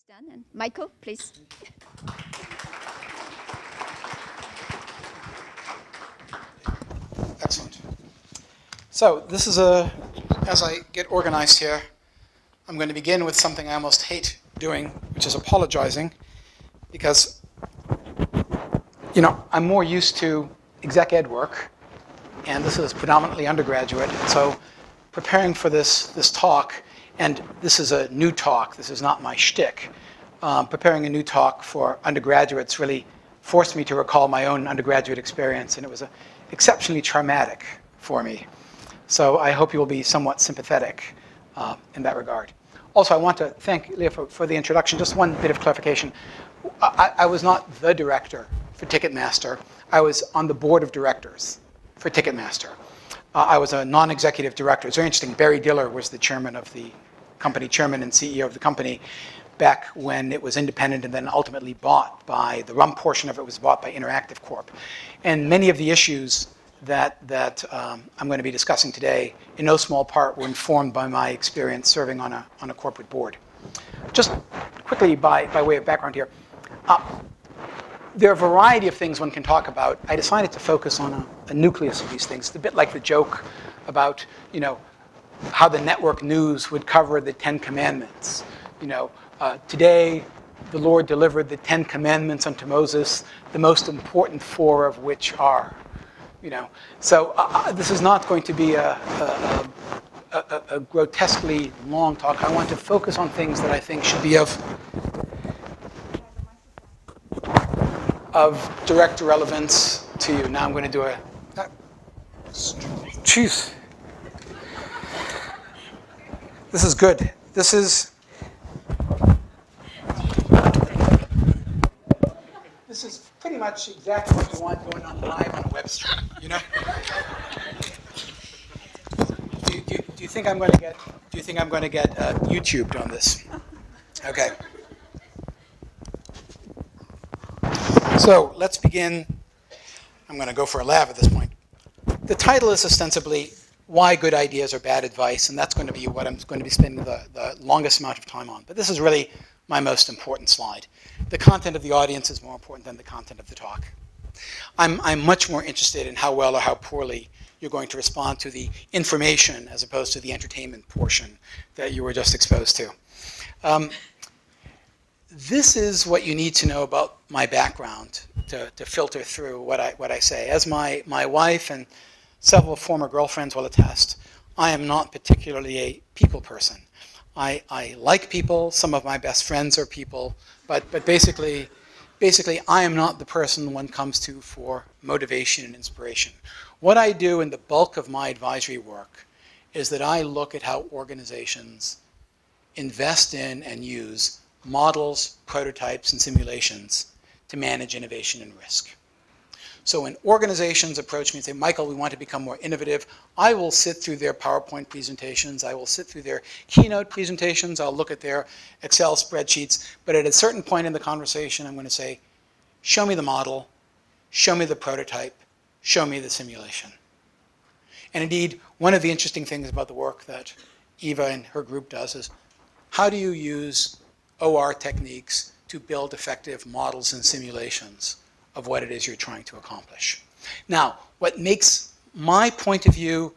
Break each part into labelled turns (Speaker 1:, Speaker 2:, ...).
Speaker 1: is done. And Michael, please.
Speaker 2: Excellent. So this is as I get organized here, I'm going to begin with something I almost hate doing, which is apologizing, because, I'm more used to exec ed work, and this is predominantly undergraduate. So preparing for this talk, and this is a new talk, this is not my shtick, preparing a new talk for undergraduates really forced me to recall my own undergraduate experience, and it was exceptionally traumatic for me. So I hope you will be somewhat sympathetic in that regard. Also, I want to thank Leah for the introduction. Just one bit of clarification. I was not the director for Ticketmaster. I was on the board of directors for Ticketmaster. I was a non-executive director. It's very interesting. Barry Diller was the chairman of the company, chairman and CEO of the company, back when it was independent and then ultimately bought by, the rum portion of it was bought by Interactive Corp. And many of the issues that I'm going to be discussing today, in no small part, were informed by my experience serving on a corporate board. Just quickly, by way of background here, there are a variety of things one can talk about. I decided to focus on a nucleus of these things. It's a bit like the joke about, how the network news would cover the 10 Commandments. Today, the Lord delivered the 10 Commandments unto Moses, the most important 4 of which are. So this is not going to be a grotesquely long talk. I want to focus on things that I think should be of direct relevance to you. Now I'm going to do Jeez. This is good. This is pretty much exactly what you want going on live on a web stream, Do you think I'm going to get YouTubed on this? Okay. So let's begin. I'm going to go for a laugh at this point. The title is ostensibly Why Good Ideas Are Bad Advice, and that's going to be what I'm going to be spending the longest amount of time on. But this is really my most important slide. The content of the audience is more important than the content of the talk. I'm much more interested in how well or how poorly you're going to respond to the information as opposed to the entertainment portion that you were just exposed to. This is what you need to know about my background to filter through what I say. As my wife and several former girlfriends will attest, I am not particularly a people person. I like people. Some of my best friends are people. But basically, I am not the person one comes to for motivation and inspiration. What I do in the bulk of my advisory work is that I look at how organizations invest in and use models, prototypes, and simulations to manage innovation and risk. So when organizations approach me and say, Michael, we want to become more innovative, I will sit through their PowerPoint presentations, I will sit through their keynote presentations, I'll look at their Excel spreadsheets, but at a certain point in the conversation, I'm going to say, show me the model, show me the prototype, show me the simulation. And indeed, one of the interesting things about the work that Eva and her group does is, how do you use OR techniques to build effective models and simulations of what it is you're trying to accomplish? Now, what makes my point of view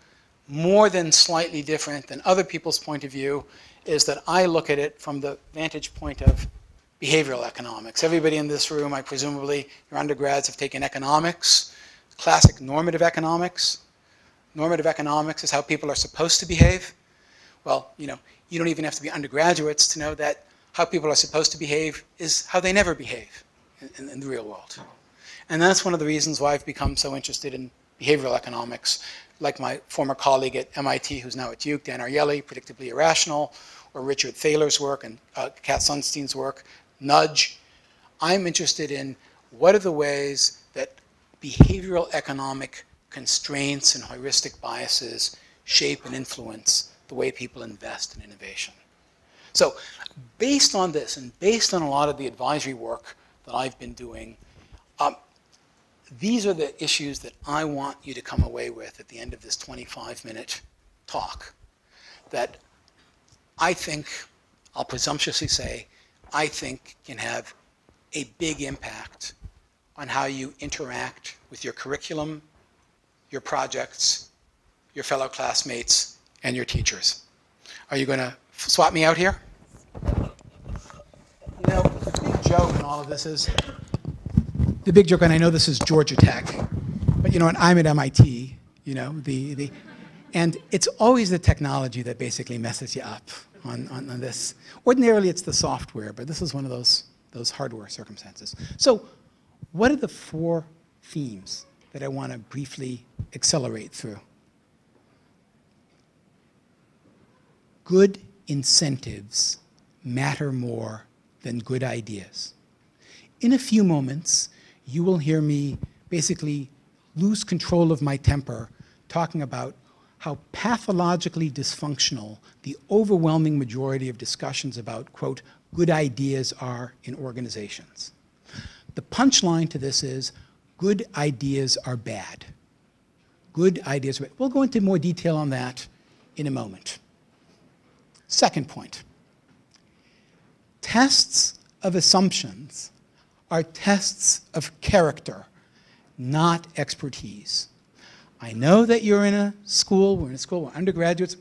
Speaker 2: more than slightly different than other people's point of view is that I look at it from the vantage point of behavioral economics. Everybody in this room, presumably your undergrads have taken economics, classic normative economics. Normative economics is how people are supposed to behave. Well, you don't even have to be undergraduates to know that how people are supposed to behave is how they never behave in the real world. And that's one of the reasons why I've become so interested in behavioral economics, like my former colleague at MIT, who's now at Duke, Dan Ariely, Predictably Irrational, or Richard Thaler's work and Kat Sunstein's work, Nudge. I'm interested in what are the ways that behavioral economic constraints and heuristic biases shape and influence the way people invest in innovation. So based on this, and based on a lot of the advisory work that I've been doing, these are the issues that I want you to come away with at the end of this 25-minute talk that I think, I'll presumptuously say, I think can have a big impact on how you interact with your curriculum, your projects, your fellow classmates, and your teachers. Are you going to swap me out here? You know, the big joke in all of this is, the big joke, and I know this is Georgia Tech, but you know what, I'm at MIT, you know, and it's always the technology that basically messes you up on this. Ordinarily, it's the software, but this is one of those hardware circumstances. So what are the 4 themes that I want to briefly accelerate through? Good incentives matter more than good ideas. In a few moments, you will hear me basically lose control of my temper talking about how pathologically dysfunctional the overwhelming majority of discussions about, quote, good ideas are in organizations. The punchline to this is, good ideas are bad. Good ideas are bad. We'll go into more detail on that in a moment. Second point, tests of assumptions are tests of character, not expertise. I know that you're in a school, we're undergraduates.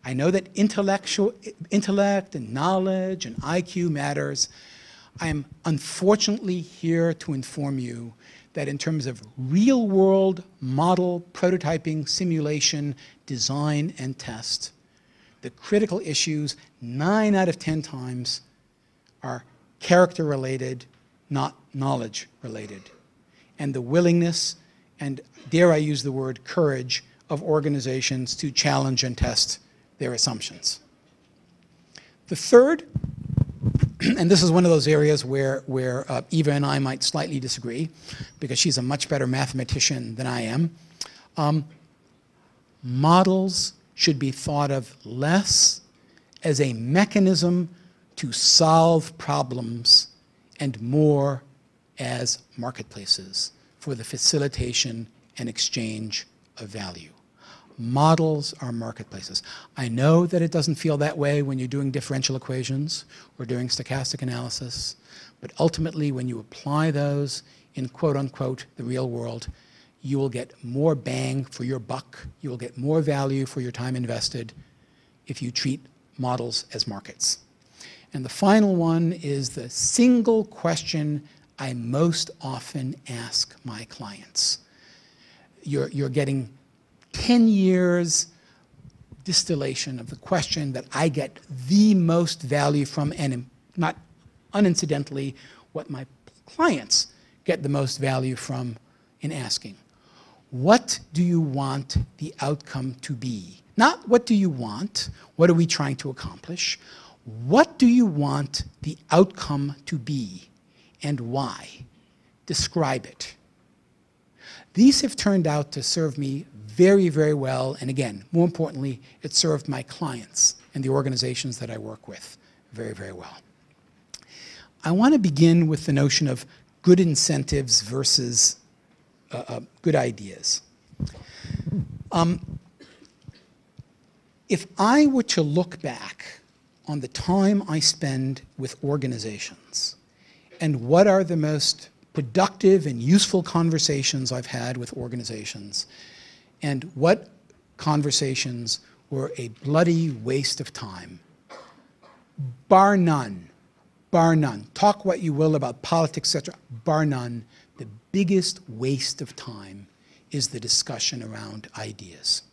Speaker 2: I know that intellect and knowledge and IQ matters. I am unfortunately here to inform you that in terms of real-world model prototyping, simulation, design, and test, the critical issues 9 out of 10 times are character-related, not knowledge-related. And the willingness, and dare I use the word courage, of organizations to challenge and test their assumptions. The third, and this is one of those areas where Eva and I might slightly disagree, because she's a much better mathematician than I am. Models should be thought of less as a mechanism to solve problems and more as marketplaces for the facilitation and exchange of value. Models are marketplaces. I know that it doesn't feel that way when you're doing differential equations or doing stochastic analysis, but ultimately when you apply those in quote unquote the real world, you will get more bang for your buck, you will get more value for your time invested if you treat models as markets. And the final one is the single question I most often ask my clients. You're getting 10 years distillation of the question that I get the most value from, and not unincidentally, what my clients get the most value from in asking. What do you want the outcome to be? Not what do you want, what are we trying to accomplish? What do you want the outcome to be, and why? Describe it. These have turned out to serve me very, very well, and again, more importantly, it served my clients and the organizations that I work with very, very well. I want to begin with the notion of good incentives versus good ideas. If I were to look back on the time I spend with organizations and what are the most productive and useful conversations I've had with organizations, and what conversations were a bloody waste of time, bar none, talk what you will about politics, etc., bar none, the biggest waste of time is the discussion around ideas.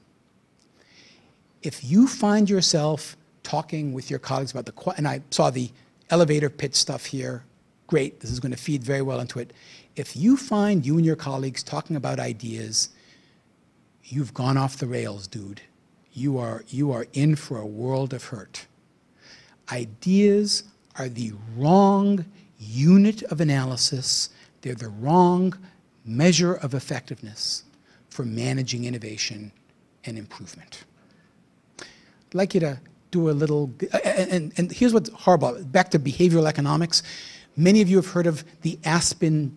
Speaker 2: If you find yourself talking with your colleagues about and I saw the elevator pitch stuff here, great, this is going to feed very well into it. If you find you and your colleagues talking about ideas, you've gone off the rails, dude. You are in for a world of hurt. Ideas are the wrong unit of analysis. They're the wrong measure of effectiveness for managing innovation and improvement. I'd like you to do a little, and here's what's horrible. Back to behavioral economics. Many of you have heard of the Aspen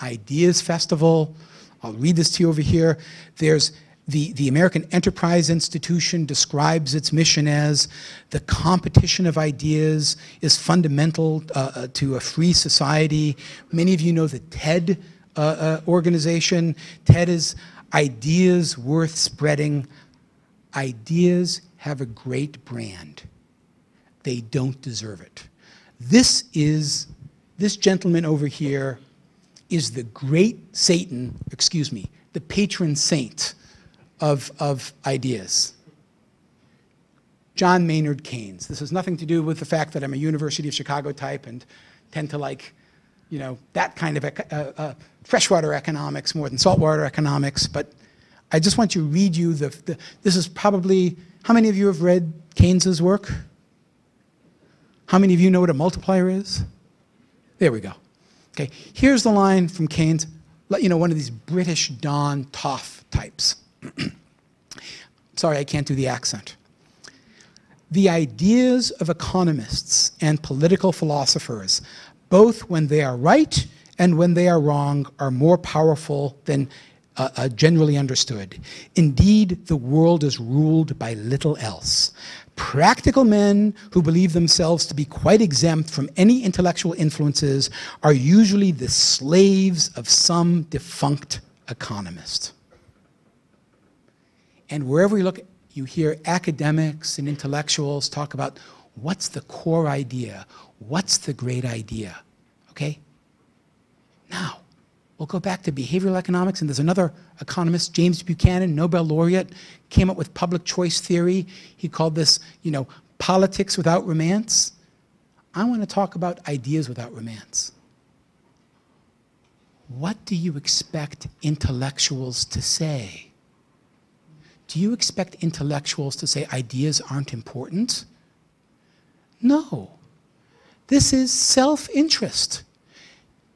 Speaker 2: Ideas Festival. I'll read this to you over here. There's The American Enterprise Institution describes its mission as the competition of ideas is fundamental to a free society. Many of you know the TED organization. TED is ideas worth spreading. Ideas have a great brand. They don't deserve it. This gentleman over here is the great Satan, excuse me, the patron saint of ideas. John Maynard Keynes. This has nothing to do with the fact that I'm a University of Chicago type and tend to like, you know, that kind of freshwater economics more than saltwater economics, but I just want to read you this is probably, how many of you have read Keynes's work? How many of you know what a multiplier is? There we go. Okay, here's the line from Keynes, you know, one of these British Don Toff types. Sorry, I can't do the accent. The ideas of economists and political philosophers, both when they are right and when they are wrong, are more powerful than generally understood. Indeed, the world is ruled by little else. Practical men who believe themselves to be quite exempt from any intellectual influences are usually the slaves of some defunct economist. And wherever you look, you hear academics and intellectuals talk about what's the core idea, what's the great idea, okay? Now, we'll go back to behavioral economics, and there's another economist, James Buchanan, Nobel laureate, came up with public choice theory. He called this, you know, politics without romance. I want to talk about ideas without romance. What do you expect intellectuals to say? Do you expect intellectuals to say ideas aren't important? No. This is self-interest.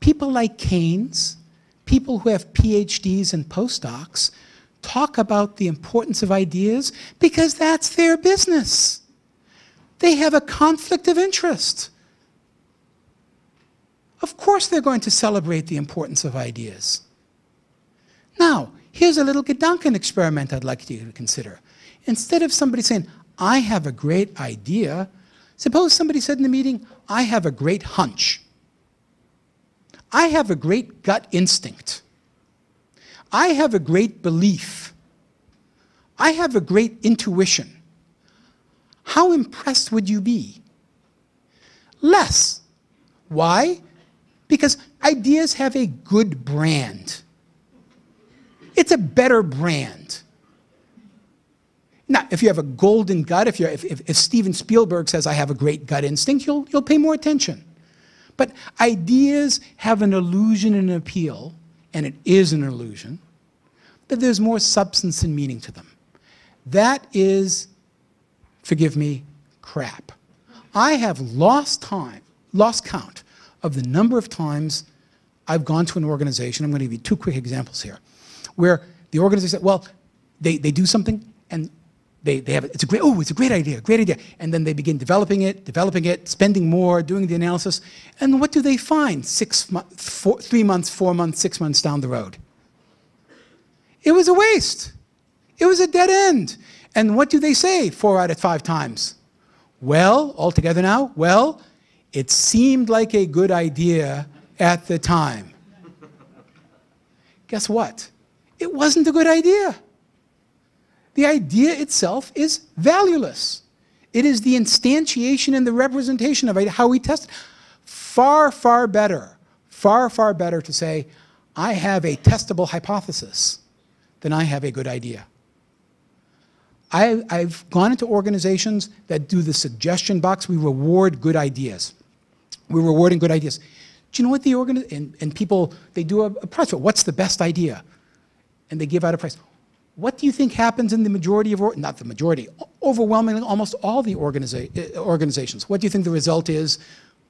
Speaker 2: People like Keynes, people who have PhDs and postdocs, talk about the importance of ideas because that's their business. They have a conflict of interest. Of course they're going to celebrate the importance of ideas. Now, here's a little Gedanken experiment I'd like you to consider. Instead of somebody saying, I have a great idea, suppose somebody said in the meeting, I have a great hunch. I have a great gut instinct. I have a great belief. I have a great intuition. How impressed would you be? Less. Why? Because ideas have a good brand. It's a better brand. Now, if you have a golden gut, if Steven Spielberg says, I have a great gut instinct, you'll pay more attention. But ideas have an illusion and an appeal, and it is an illusion, that there's more substance and meaning to them. That is, forgive me, crap. I have lost count of the number of times I've gone to an organization, I'm going to give you two quick examples here, where the organization, well, they do something, and they have it. It's a great idea, and then they begin developing it, spending more, doing the analysis, and what do they find 3 months, 4 months, 6 months down the road? It was a waste. It was a dead end. And what do they say 4 out of 5 times? Well, all together now, well, it seemed like a good idea at the time. Guess what? It wasn't a good idea. The idea itself is valueless. It is the instantiation and the representation of how we test it. Far, far better to say, I have a testable hypothesis than I have a good idea. I've gone into organizations that do the suggestion box. We reward good ideas. We're rewarding good ideas. Do you know what the organization, and people, they do a prize for what's the best idea? And they give out a prize. What do you think happens in the majority of, not the majority, overwhelmingly almost all the organizations? What do you think the result is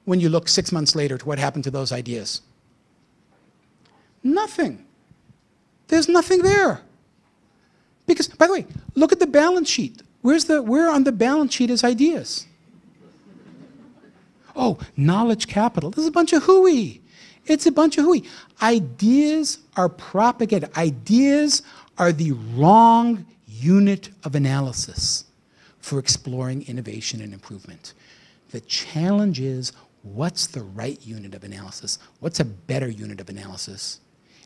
Speaker 2: when you look 6 months later to what happened to those ideas? Nothing. There's nothing there. Because, by the way, look at the balance sheet. Where on the balance sheet is ideas? Oh, knowledge capital. This is a bunch of hooey.
Speaker 1: It's a bunch of hooey. Ideas are propaganda. Ideas are the wrong unit of analysis for exploring innovation and improvement. The challenge is, what's the right unit of analysis? What's a better unit of analysis?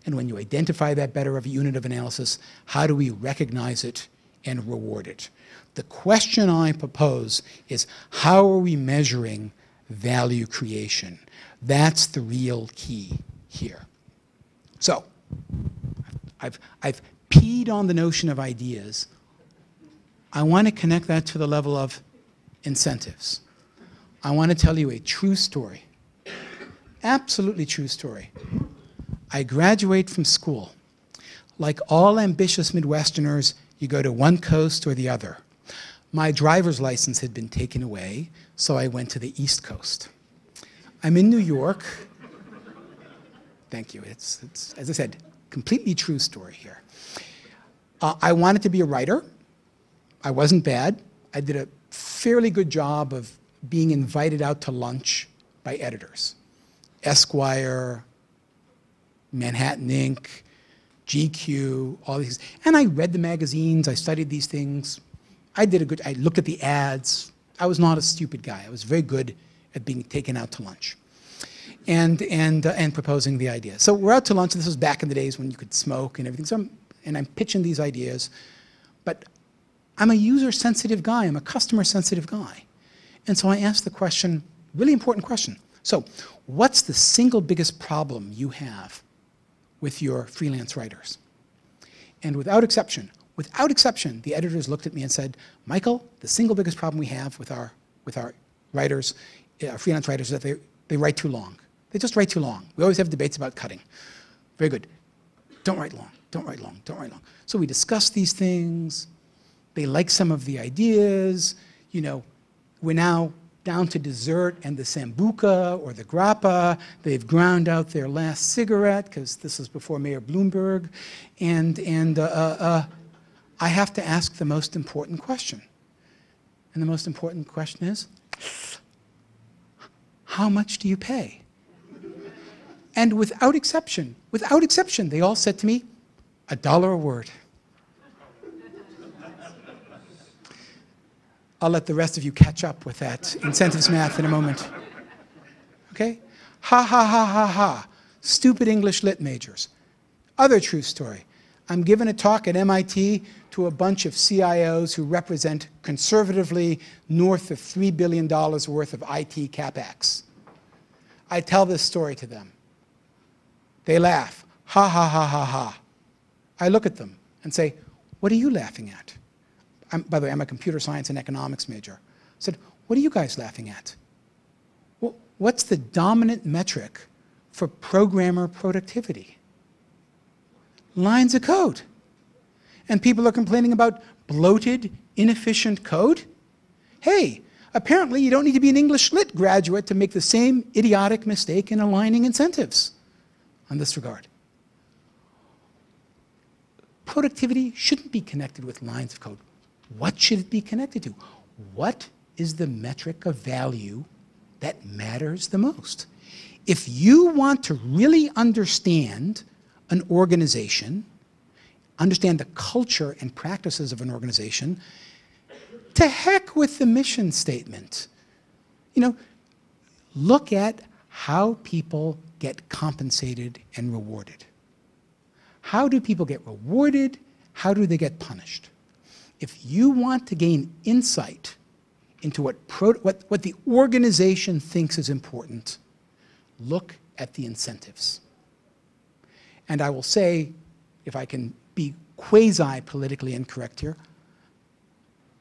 Speaker 1: And when you identify that better of a unit of analysis, how do we recognize it and reward it? The question I propose is, how are we measuring value creation? That's the real key here. So, I've peed on the notion of ideas. I want to connect that to the level of incentives. I want to tell you a true story, absolutely true story. I graduate from school. Like all ambitious Midwesterners, you go to one coast or the other. My driver's license had been taken away, so I went to the East Coast. I'm in New York. Thank you. It's as I said, completely true story here. I wanted to be a writer. I wasn't bad. I did a fairly good job of being invited out to lunch by editors. Esquire, Manhattan Inc., GQ, all these. And I read the magazines, I studied these things. I looked at the ads. I was not a stupid guy. I was very good at being taken out to lunch and proposing the idea. So we're out to lunch. This was back in the days when you could smoke and everything. So I'm pitching these ideas. But I'm a user-sensitive guy. I'm a customer-sensitive guy. And so I asked the question, really important question. So what's the single biggest problem you have with your freelance writers? And without exception, the editors looked at me and said, Michael, the single biggest problem we have with our writers, freelance writers, is that they write too long. They just write too long. We always have debates about cutting. Very good. Don't write long, don't write long, don't write long. So we discussed these things. They like some of the ideas. You know, we're now down to dessert and the sambuca or the grappa. They've ground out their last cigarette, because this is before Mayor Bloomberg. And I have to ask the most important question. And the most important question is, how much do you pay? And without exception, they all said to me, $1 a word. I'll let the rest of you catch up with that incentives math in a moment. Okay? Ha, ha, ha, ha, ha. Stupid English lit majors. Other true story. I'm giving a talk at MIT to a bunch of CIOs who represent conservatively north of $3 billion worth of IT CapEx. I tell this story to them. They laugh. Ha, ha, ha, ha, ha. I look at them and say, what are you laughing at? By the way, I'm a computer science and economics major. I said, what are you guys laughing at? Well, what's the dominant metric for programmer productivity? Lines of code. And people are complaining about bloated, inefficient code? Hey, apparently you don't need to be an English lit graduate to make the same idiotic mistake in aligning incentives on this regard. Productivity shouldn't be connected with lines of code. What should it be connected to? What is the metric of value that matters the most? If you want to really understand an organization, understand the culture and practices of an organization, to heck with the mission statement. You know, look at how people get compensated and rewarded. How do people get rewarded? How do they get punished? If you want to gain insight into what the organization thinks is important, look at the incentives. And I will say, if I can be quasi-politically incorrect here,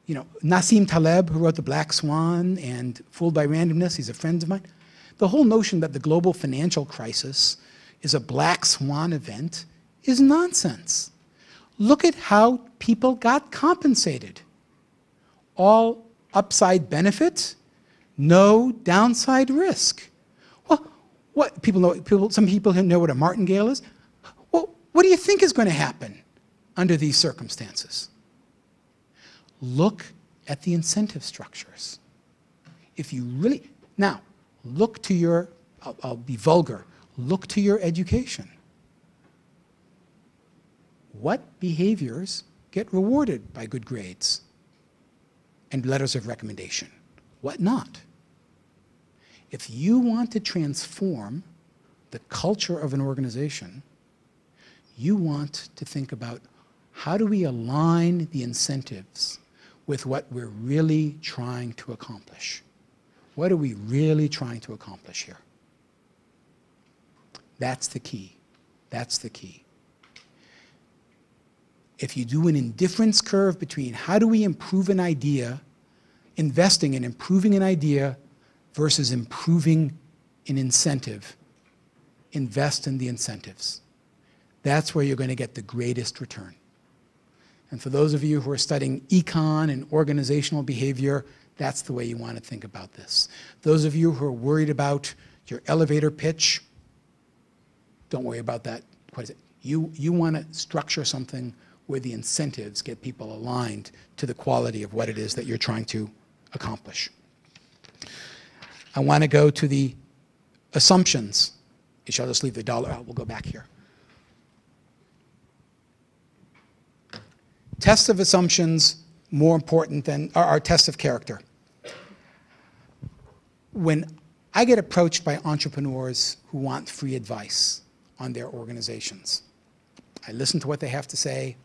Speaker 1: you know, Nassim Taleb, who wrote The Black Swan and Fooled by Randomness, he's a friend of mine. The whole notion that the global financial crisis is a black swan event is nonsense. Look at how people got compensated. All upside benefit, no downside risk. Well, some people know what a martingale is. Well, what do you think is going to happen under these circumstances? Look at the incentive structures. If you really, now, look to your, I'll be vulgar, look to your education. What behaviors get rewarded by good grades and letters of recommendation? What not? If you want to transform the culture of an organization, you want to think about how do we align the incentives with what we're really trying to accomplish? What are we really trying to accomplish here? That's the key. That's the key. If you do an indifference curve between how do we improve an idea, investing in improving an idea versus improving an incentive, invest in the incentives. That's where you're going to get the greatest return. And for those of you who are studying econ and organizational behavior, that's the way you want to think about this. Those of you who are worried about your elevator pitch, don't worry about that. What is it? You want to structure something where the incentives get people aligned to the quality of what it is that you're trying to accomplish. I want to go to the assumptions. I'll just leave the dollar out. We'll go back here. Tests of assumptions more important than our tests of character. When I get approached by entrepreneurs who want free advice on their organizations, I listen to what they have to say,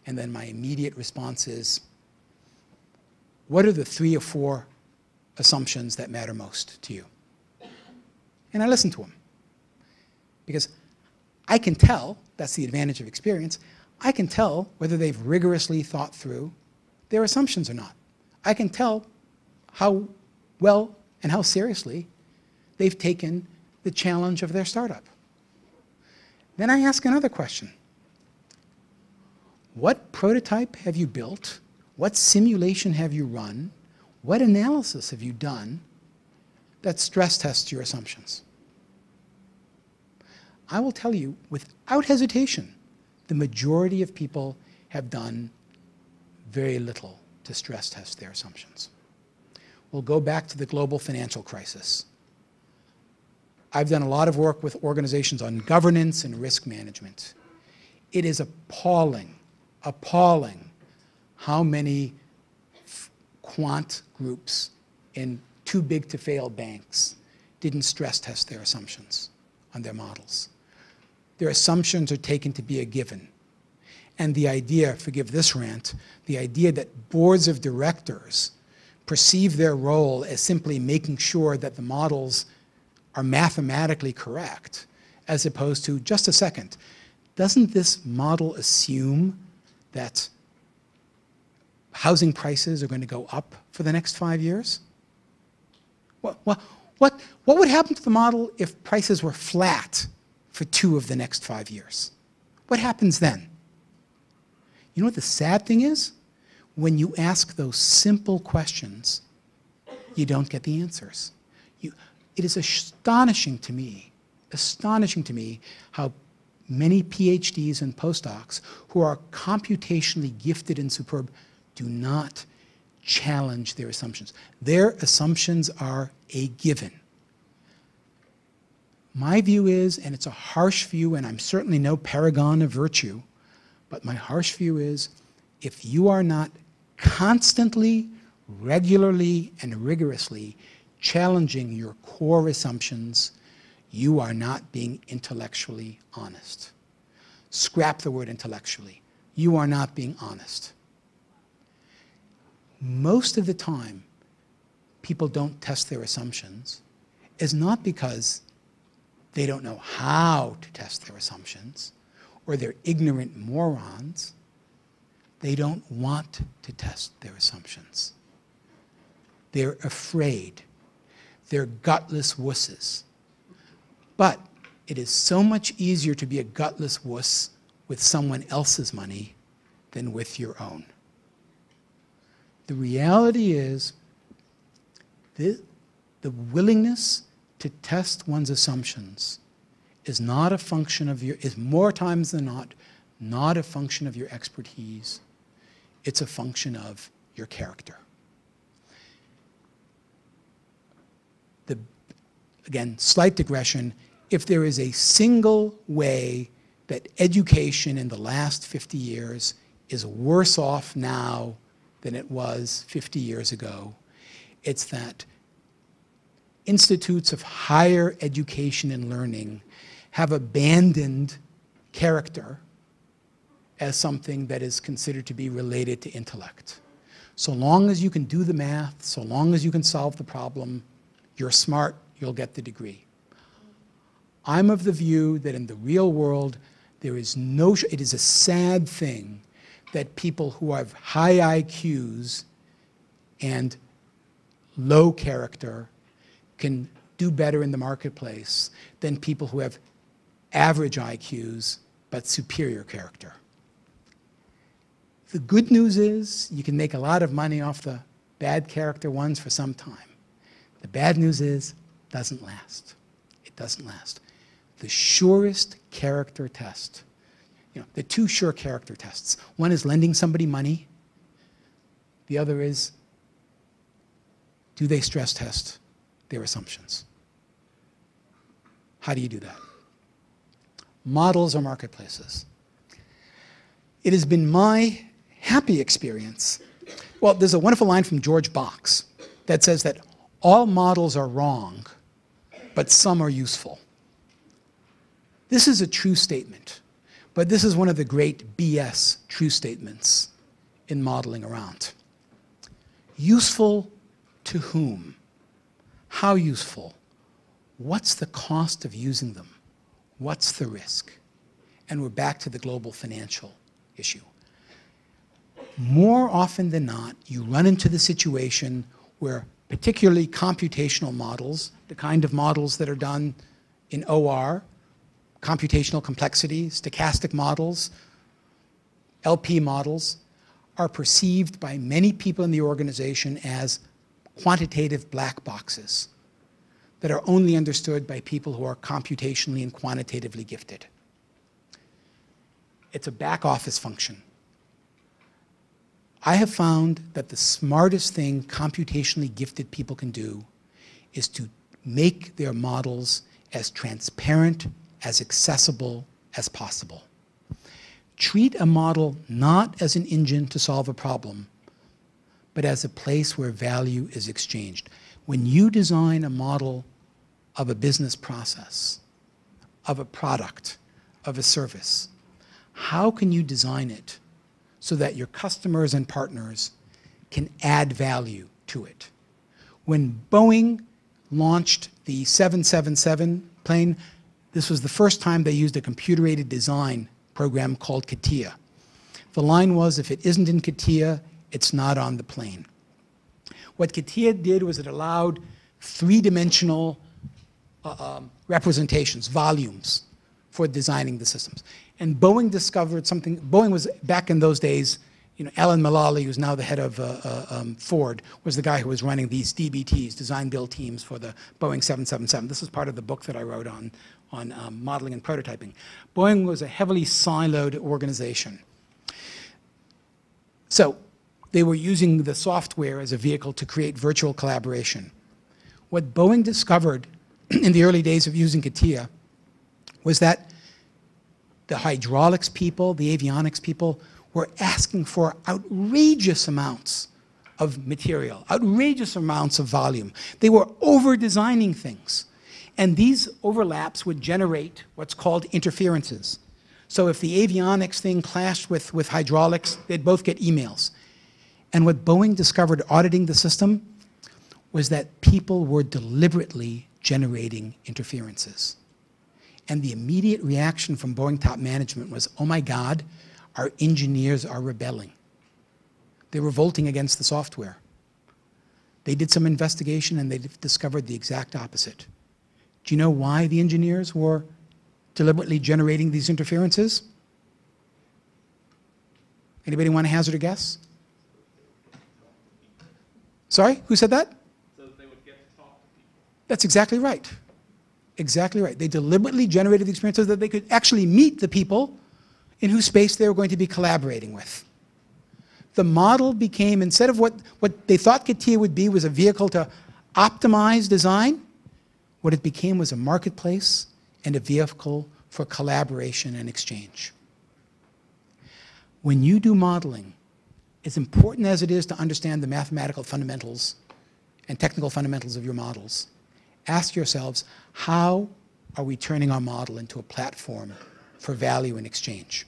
Speaker 1: and then my immediate response is, what are the 3 or 4 assumptions that matter most to you? And I listen to them. Because I can tell, that's the advantage of experience, I can tell whether they've rigorously thought through their assumptions or not. I can tell how well and how seriously they've taken the challenge of their startup. Then I ask another question. What prototype have you built? What simulation have you run? What analysis have you done that stress tests your assumptions? I will tell you without hesitation, the majority of people have done very little to stress test their assumptions. We'll go back to the global financial crisis. I've done a lot of work with organizations on governance and risk management. It is appalling how many quant groups in too big to fail banks didn't stress test their assumptions on their models. Their assumptions are taken to be a given. And the idea, forgive this rant, the idea that boards of directors perceive their role as simply making sure that the models are mathematically correct, as opposed to, just a second, doesn't this model assume that housing prices are going to go up for the next 5 years? What would happen to the model if prices were flat for 2 of the next 5 years? What happens then? You know what the sad thing is? When you ask those simple questions, you don't get the answers. It is astonishing to me how many PhDs and postdocs who are computationally gifted and superb do not challenge their assumptions. Their assumptions are a given. My view is, and it's a harsh view, and I'm certainly no paragon of virtue, but my harsh view is, if you are not constantly, regularly, and rigorously challenging your core assumptions, you are not being intellectually honest. Scrap the word intellectually. You are not being honest. Most of the time, people don't test their assumptions is not because they don't know how to test their assumptions or they're ignorant morons. They don't want to test their assumptions. They're afraid. They're gutless wusses. But it is so much easier to be a gutless wuss with someone else's money than with your own. The reality is the willingness to test one's assumptions is not a function of is more times than not a function of your expertise. It's a function of your character. Again, slight digression, if there is a single way that education in the last 50 years is worse off now than it was 50 years ago, it's that institutes of higher education and learning have abandoned character as something that is considered to be related to intellect. So long as you can do the math, so long as you can solve the problem, you're smart, you'll get the degree. I'm of the view that in the real world, there is no, it is a sad thing that people who have high IQs and low character can do better in the marketplace than people who have average IQs but superior character. The good news is you can make a lot of money off the bad character ones for some time. The bad news is it doesn't last. It doesn't last. The surest character test, the two sure character tests. One is lending somebody money. The other is, do they stress test their assumptions? How do you do that? Models or marketplaces. It has been my happy experience. Well, there's a wonderful line from George Box that says that all models are wrong, but some are useful. This is a true statement, but this is one of the great BS true statements in modeling around. Useful to whom? How useful? What's the cost of using them? What's the risk? And we're back to the global financial issue. More often than not, you run into the situation where particularly computational models, the kind of models that are done in OR, computational complexity, stochastic models, LP models, are perceived by many people in the organization as quantitative black boxes that are only understood by people who are computationally and quantitatively gifted. It's a back office function. I have found that the smartest thing computationally gifted people can do is to make their models as transparent, as accessible as possible. Treat a model not as an engine to solve a problem, but as a place where value is exchanged. When you design a model of a business process, of a product, of a service, how can you design it so that your customers and partners can add value to it? When Boeing launched the 777 plane, this was the first time they used a computer-aided design program called CATIA. The line was, if it isn't in CATIA, it's not on the plane. What CATIA did was it allowed three-dimensional representations, volumes, for designing the systems. And Boeing discovered something. Boeing was, back in those days, Alan Mulally, who's now the head of Ford, was the guy who was running these DBTs, design build teams, for the Boeing 777. This is part of the book that I wrote on modeling and prototyping. Boeing was a heavily siloed organization. So they were using the software as a vehicle to create virtual collaboration. What Boeing discovered in the early days of using CATIA was that the hydraulics people, the avionics people, were asking for outrageous amounts of material, outrageous amounts of volume. They were over-designing things. And these overlaps would generate what's called interferences. So if the avionics thing clashed with hydraulics, they'd both get emails. And what Boeing discovered auditing the system was that people were deliberately generating interferences. And the immediate reaction from Boeing top management was, oh my God, our engineers are rebelling. They're revolting against the software. They did some investigation and they discovered the exact opposite. Do you know why the engineers were deliberately generating these interferences? Anybody want to hazard a guess? Sorry, who said that?
Speaker 3: So that they would get to talk to people.
Speaker 1: That's exactly right. Exactly right. They deliberately generated the experience so that they could actually meet the people in whose space they were going to be collaborating with. The model became, instead of what they thought CATIA would be, was a vehicle to optimize design, what it became was a marketplace and a vehicle for collaboration and exchange. When you do modeling, as important as it is to understand the mathematical fundamentals and technical fundamentals of your models, ask yourselves, how are we turning our model into a platform for value and exchange?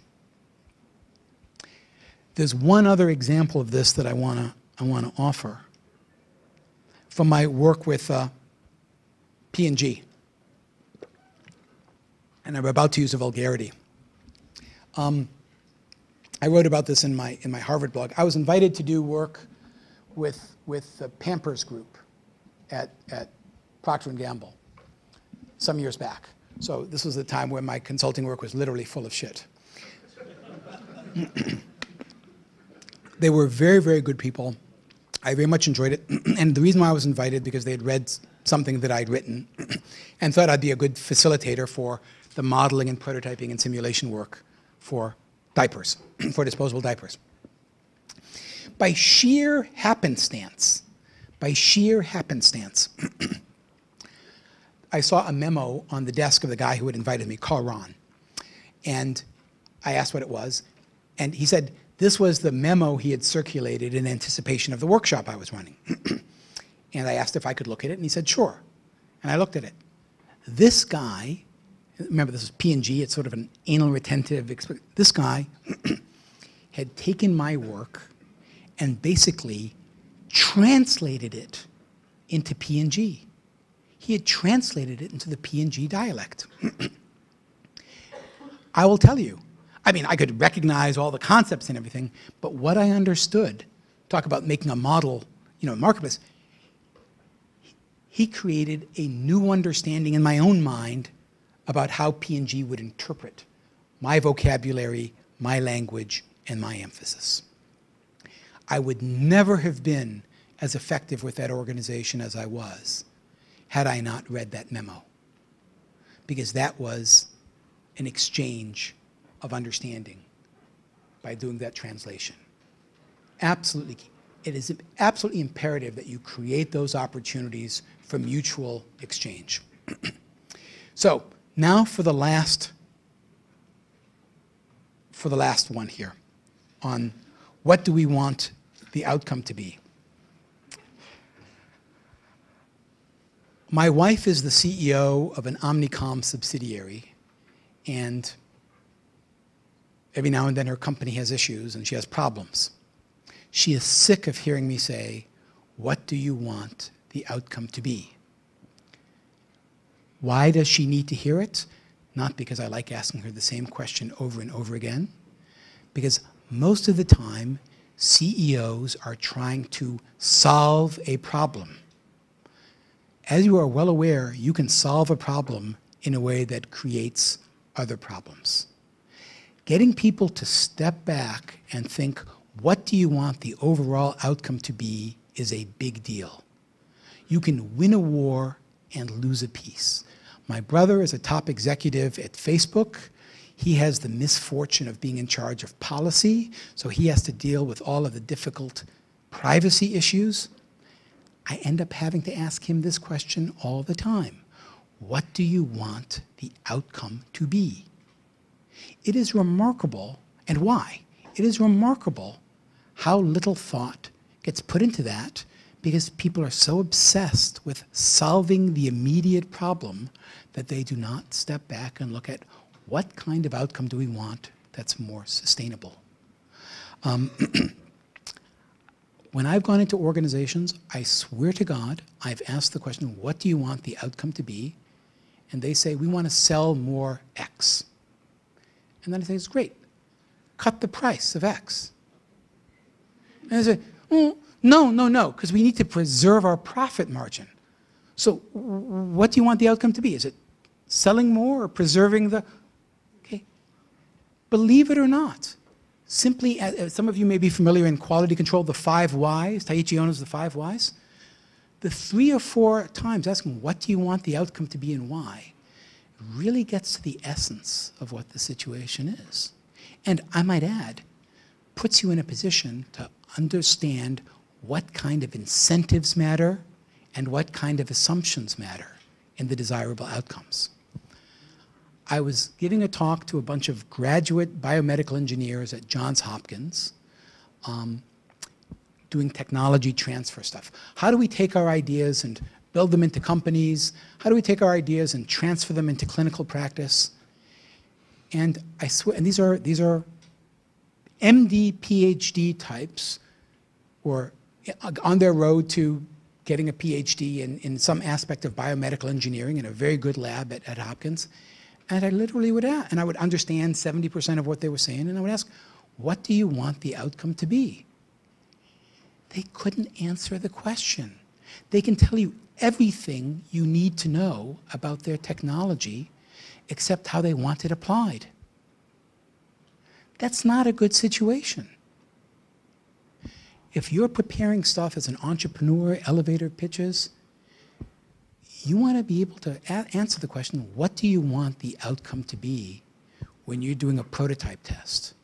Speaker 1: There's one other example of this that I want to offer from my work with P&G. And I'm about to use a vulgarity. I wrote about this in my Harvard blog. I was invited to do work with the Pampers Group at Procter & Gamble some years back. So this was the time when my consulting work was literally full of shit. They were very, very good people. I very much enjoyed it. And the reason why I was invited, because they had read something that I'd written and thought I'd be a good facilitator for the modeling and prototyping and simulation work for diapers, for disposable diapers. By sheer happenstance, I saw a memo on the desk of the guy who had invited me, Carl Ron. And I asked what it was. And he said this was the memo he had circulated in anticipation of the workshop I was running. And I asked if I could look at it, and he said, sure. And I looked at it. This guy, remember this is P&G, it's sort of an anal retentive, this guy had taken my work and basically translated it into P&G. He had translated it into the P&G dialect. I will tell you, I mean, I could recognize all the concepts and everything, but what I understood, talk about making a model, marketplace, he created a new understanding in my own mind about how P&G would interpret my vocabulary, my language, and my emphasis. I would never have been as effective with that organization as I was had I not read that memo, because that was an exchange of understanding by doing that translation. Absolutely key. It is absolutely imperative that you create those opportunities for mutual exchange. So now for the last one here on what do we want the outcome to be. My wife is the CEO of an Omnicom subsidiary, and every now and then her company has issues and she has problems. She is sick of hearing me say, what do you want the outcome to be? Why does she need to hear it? Not because I like asking her the same question over and over again, because most of the time, CEOs are trying to solve a problem. As you are well aware, you can solve a problem in a way that creates other problems. Getting people to step back and think, what do you want the overall outcome to be, is a big deal. You can win a war and lose a peace. My brother is a top executive at Facebook. He has the misfortune of being in charge of policy, so he has to deal with all of the difficult privacy issues. I end up having to ask him this question all the time. What do you want the outcome to be? It is remarkable, and why? It is remarkable how little thought gets put into that, because people are so obsessed with solving the immediate problem that they do not step back and look at what kind of outcome do we want that's more sustainable. When I've gone into organizations, I swear to God, I've asked the question, what do you want the outcome to be? And they say, we want to sell more X. And then I say, it's great. Cut the price of X. And I say, oh, no, because we need to preserve our profit margin. So what do you want the outcome to be? Is it selling more or preserving the, okay. Believe it or not, simply, as some of you may be familiar in quality control, the 5 whys, Taiichi Ohno's the 5 whys. The 3 or 4 times asking, what do you want the outcome to be and why, really gets to the essence of what the situation is. And I might add, puts you in a position to understand what kind of incentives matter and what kind of assumptions matter in the desirable outcomes. I was giving a talk to a bunch of graduate biomedical engineers at Johns Hopkins, doing technology transfer stuff. How do we take our ideas and build them into companies? How do we take our ideas and transfer them into clinical practice? And I swear, and these are MD, PhD types, or on their road to getting a PhD in some aspect of biomedical engineering in a very good lab at Hopkins. And I literally would ask, and I would understand 70% of what they were saying, and I would ask, what do you want the outcome to be? They couldn't answer the question. They can tell you everything you need to know about their technology except how they want it applied. That's not a good situation. If you're preparing stuff as an entrepreneur, elevator pitches, you want to be able to answer the question, what do you want the outcome to be when you're doing a prototype test,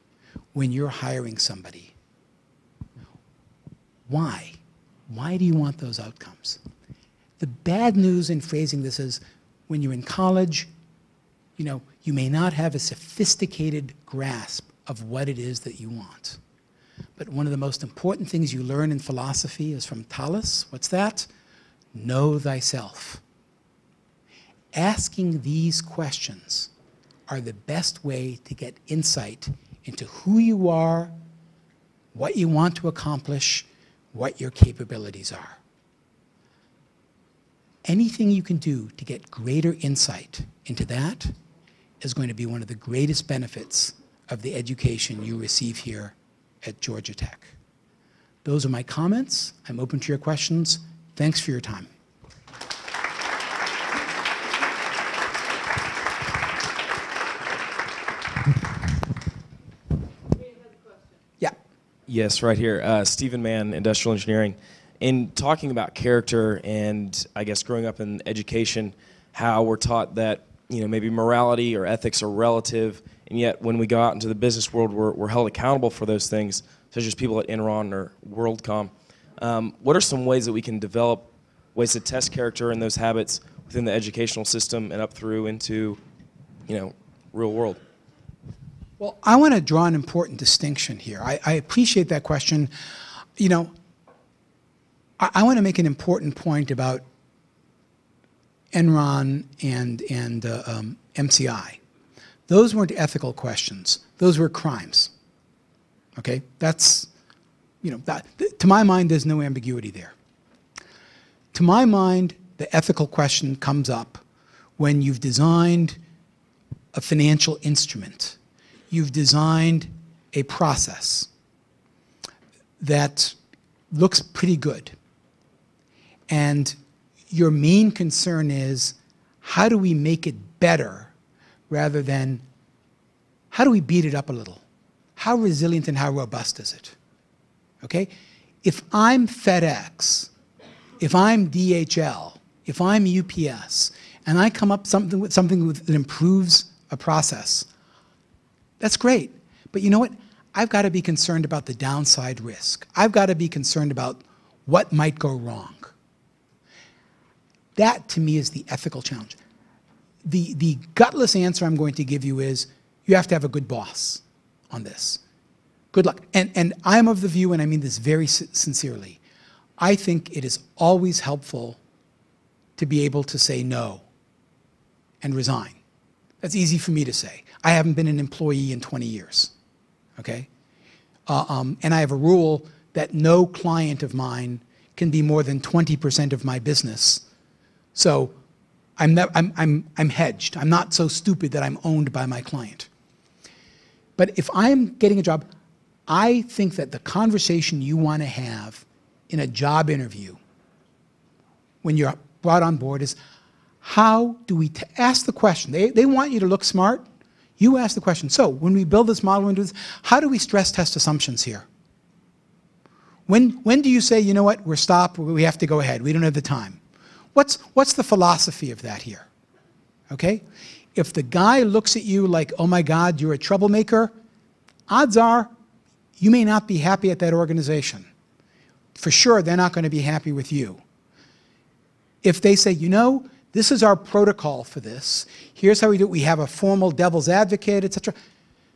Speaker 1: when you're hiring somebody? Why? Why do you want those outcomes? The bad news in phrasing this is when you're in college, you may not have a sophisticated grasp of what it is that you want. But one of the most important things you learn in philosophy is from Thales. What's that? Know thyself. Asking these questions are the best way to get insight into who you are, what you want to accomplish, what your capabilities are. Anything you can do to get greater insight into that is going to be one of the greatest benefits of the education you receive here at Georgia Tech. Those are my comments. I'm open to your questions. Thanks for your time. Yeah.
Speaker 4: Yes, right here. Stephen Mann, Industrial Engineering. In talking about character and I guess growing up in education, how we're taught that maybe morality or ethics are relative, and yet when we go out into the business world, we're held accountable for those things, such as people at Enron or WorldCom. What are some ways that we can develop ways to test character and those habits within the educational system and up through into, real world?
Speaker 1: Well, I want to draw an important distinction here. I appreciate that question. I want to make an important point about Enron and MCI. Those weren't ethical questions. Those were crimes. Okay? That's, to my mind, there's no ambiguity there. To my mind, the ethical question comes up when you've designed a financial instrument. You've designed a process that looks pretty good. And your main concern is, how do we make it better rather than how do we beat it up a little? How resilient and how robust is it? Okay? If I'm FedEx, if I'm DHL, if I'm UPS, and I come up with something that improves a process, that's great. But you know what? I've got to be concerned about the downside risk. I've got to be concerned about what might go wrong. That, to me, is the ethical challenge. The gutless answer I'm going to give you is you have to have a good boss on this. Good luck. And I'm of the view, and I mean this very sincerely, I think it is always helpful to be able to say no and resign. That's easy for me to say. I haven't been an employee in 20 years, okay? And I have a rule that no client of mine can be more than 20% of my business. So I'm hedged. I'm not so stupid that I'm owned by my client. But if I'm getting a job, I think that the conversation you want to have in a job interview when you're brought on board is, how do we ask the question? They want you to look smart. You ask the question. So when we build this model, how do we stress test assumptions here? When do you say, you know what, we're stopped, we have to go ahead, we don't have the time? What's the philosophy of that here? Okay? If the guy looks at you like, oh my God, you're a troublemaker, odds are you may not be happy at that organization. For sure, they're not going to be happy with you. If they say, you know, This is our protocol for this. Here's how we do it. We have a formal devil's advocate, etc.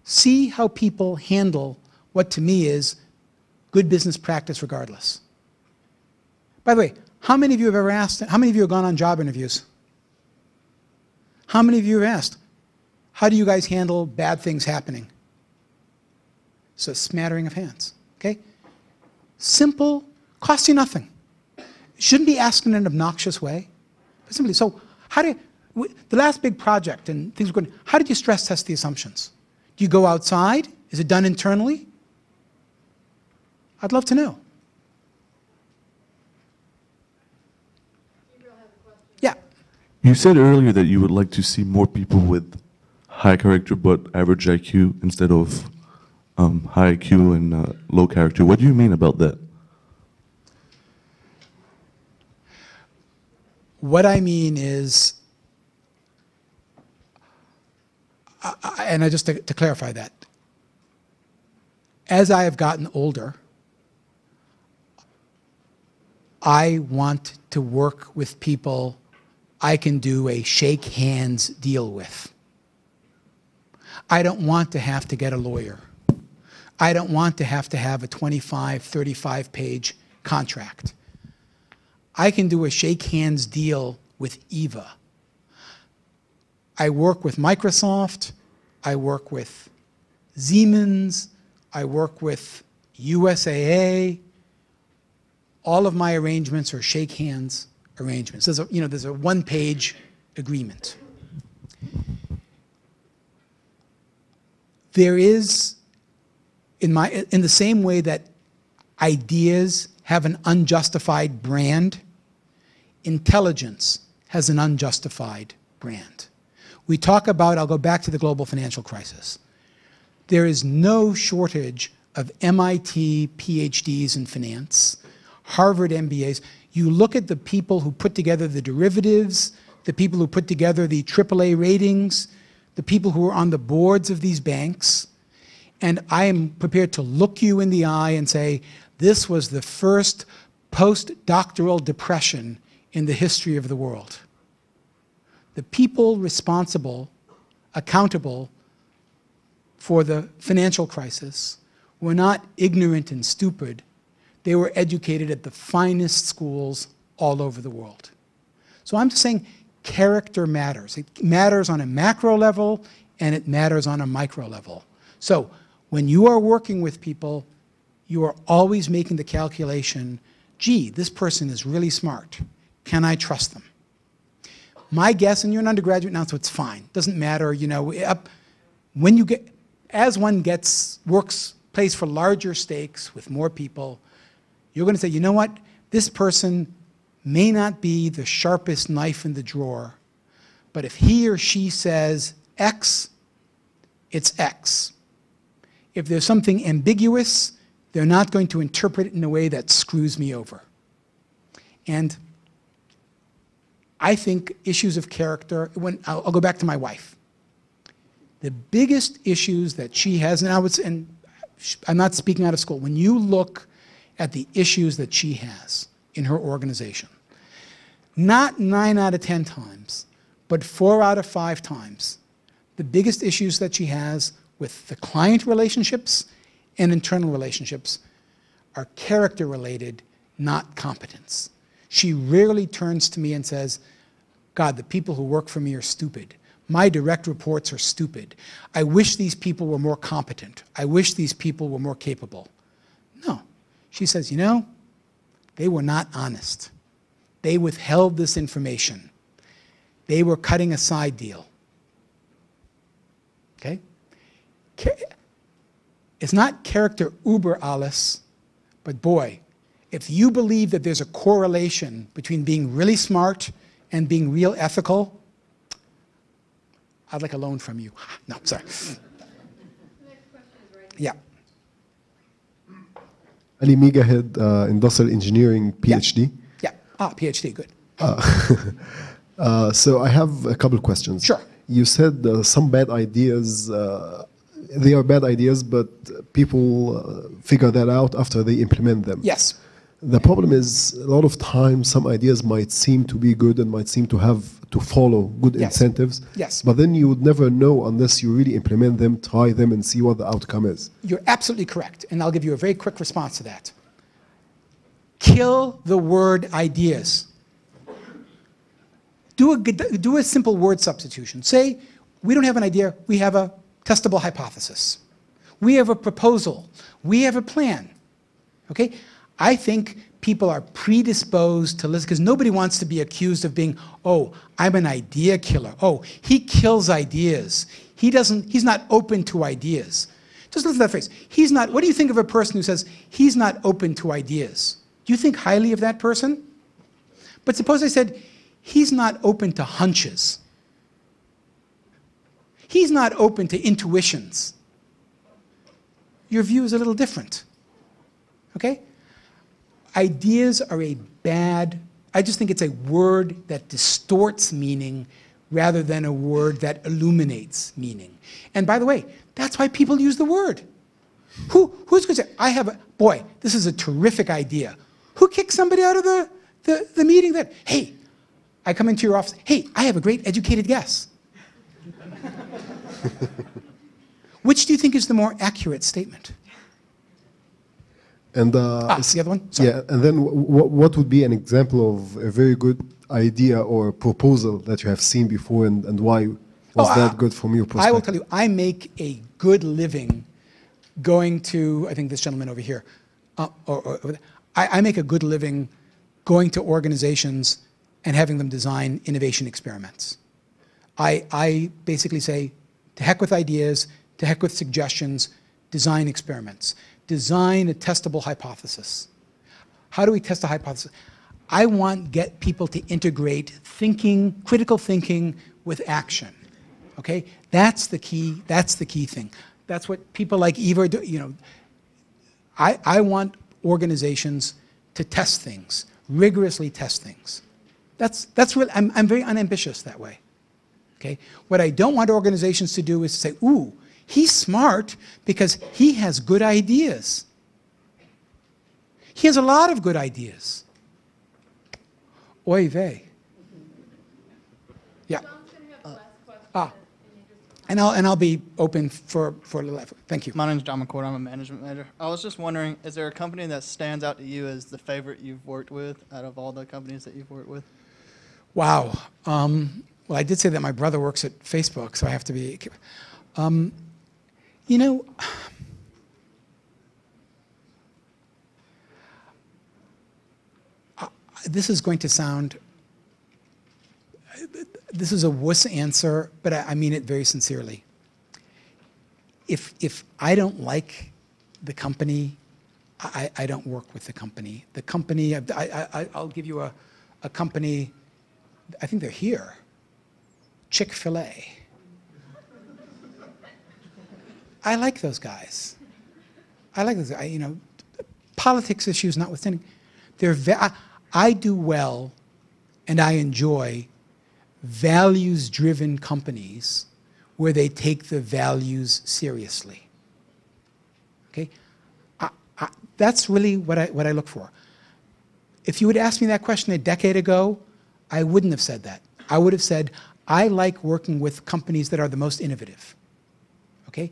Speaker 1: See how people handle what to me is good business practice regardless. By the way, how many of you have ever asked, how many of you have gone on job interviews? How many of you have asked, how do you guys handle bad things happening? So a smattering of hands, okay? Simple, costs you nothing. Shouldn't be asked in an obnoxious way. But simply, so how do you, the last big project and things were going, how did you stress test the assumptions? Do you go outside? Is it done internally? I'd love to know. Yeah.
Speaker 5: You said earlier that you would like to see more people with high character but average IQ instead of high IQ and low character. What do you mean about that?
Speaker 1: What I mean is, and just to clarify that, as I have gotten older, I want to work with people I can do a shake hands deal with. I don't want to have to get a lawyer. I don't want to have a 25, 35-page contract. I can do a shake hands deal with Eva. I work with Microsoft, I work with Siemens, I work with USAA. All of my arrangements are shake hands arrangements. There's a one-page agreement. There is, in the same way that ideas have an unjustified brand, intelligence has an unjustified brand. We talk about, I'll go back to the global financial crisis. There is no shortage of MIT PhDs in finance, Harvard MBAs. You look at the people who put together the derivatives, the people who put together the AAA ratings, the people who are on the boards of these banks, and I am prepared to look you in the eye and say, this was the first post-doctoral depression in the history of the world. The people responsible, accountable for the financial crisis were not ignorant and stupid. They were educated at the finest schools all over the world. So I'm just saying character matters. It matters on a macro level and it matters on a micro level. So when you are working with people, you are always making the calculation, gee, this person is really smart. Can I trust them? My guess, and you're an undergraduate now, so it's fine. Doesn't matter, when you get, as one plays for larger stakes with more people, you're going to say, you know what? This person may not be the sharpest knife in the drawer, but if he or she says X, it's X. If there's something ambiguous, they're not going to interpret it in a way that screws me over. And I think issues of character, I'll go back to my wife. The biggest issues that she has, and I'm not speaking out of school, when you look at the issues that she has in her organization, not 9 out of 10 times, but 4 out of 5 times, the biggest issues that she has with the client relationships and internal relationships are character related, not competence. She rarely turns to me and says, God, the people who work for me are stupid. My direct reports are stupid. I wish these people were more competent. I wish these people were more capable. No. She says, they were not honest. They withheld this information. They were cutting a side deal. Okay? It's not character uber alles, but boy, if you believe that there's a correlation between being really smart and being real ethical, I'd like a loan from you. No, sorry.
Speaker 6: Next question is right
Speaker 1: Yeah.
Speaker 6: here.
Speaker 7: Ali Megahead, Industrial Engineering, PhD.
Speaker 1: Yeah. PhD, good.
Speaker 7: So I have a couple of questions.
Speaker 1: Sure.
Speaker 7: You said some bad ideas, they are bad ideas, but people figure that out after they implement them.
Speaker 1: Yes.
Speaker 7: The problem is, a lot of times, some ideas might seem to be good and might seem to have to follow good
Speaker 1: Yes.
Speaker 7: incentives.
Speaker 1: Yes.
Speaker 7: But then you would never know unless you really implement them, try them, and see what the outcome is.
Speaker 1: You're absolutely correct, and I'll give you a very quick response to that. Kill the word ideas. Do a simple word substitution. Say, we don't have an idea, we have a testable hypothesis. We have a proposal. We have a plan. Okay? I think people are predisposed to listen, because nobody wants to be accused of being, oh, I'm an idea killer. Oh, he kills ideas. He's not open to ideas. Just listen to that phrase. What do you think of a person who says, he's not open to ideas? Do you think highly of that person? But suppose I said, he's not open to hunches. He's not open to intuitions. Your view is a little different. Okay? Ideas are I just think it's a word that distorts meaning rather than a word that illuminates meaning. And by the way, that's why people use the word. Who's going to say, boy, this is a terrific idea. Who kicked somebody out of the meeting then? Hey, I come into your office, hey, I have a great educated guess. Which do you think is the more accurate statement?
Speaker 7: And
Speaker 1: the other one? Sorry.
Speaker 7: Yeah, and then what would be an example of a very good idea or proposal that you have seen before, and why was that good from your perspective?
Speaker 1: I will tell you, I make a good living going to, I think this gentleman over here, I make a good living going to organizations and having them design innovation experiments. I basically say, to heck with ideas, to heck with suggestions, design experiments. Design a testable hypothesis. How do we test a hypothesis? I want get people to integrate thinking, critical thinking with action. Okay? That's the key thing. That's what people like Eva do, you know. I want organizations to test things, rigorously test things. That's really, I'm very unambitious that way. Okay? What I don't want organizations to do is to say, ooh, he's smart because he has good ideas. He has a lot of good ideas. Oy vey. Yeah. And I'll be open for a little effort. Thank you.
Speaker 8: My name is John McCord. I'm a management manager. I was just wondering, is there a company that stands out to you as the favorite you've worked with out of all the companies that you've worked with?
Speaker 1: Wow. Well, I did say that my brother works at Facebook, so I have to be. You know, this is going to sound, this is a wuss answer, but I mean it very sincerely. If I don't like the company, I don't work with the company. The company, I'll give you a company, I think they're here, Chick-fil-A. I like those guys. I like those guys. You know, politics issues notwithstanding, I do well, and I enjoy values-driven companies where they take the values seriously. Okay, that's really what I look for. If you had asked me that question a decade ago, I wouldn't have said that. I would have said I like working with companies that are the most innovative. Okay.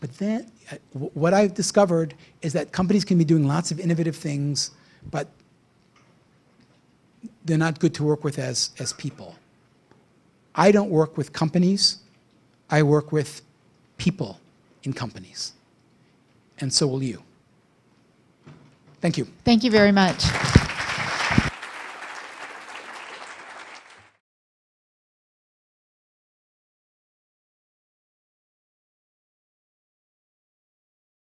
Speaker 1: But then what I've discovered is that companies can be doing lots of innovative things, but they're not good to work with as people. I don't work with companies. I work with people in companies. And so will you. Thank you.
Speaker 9: Thank you very much.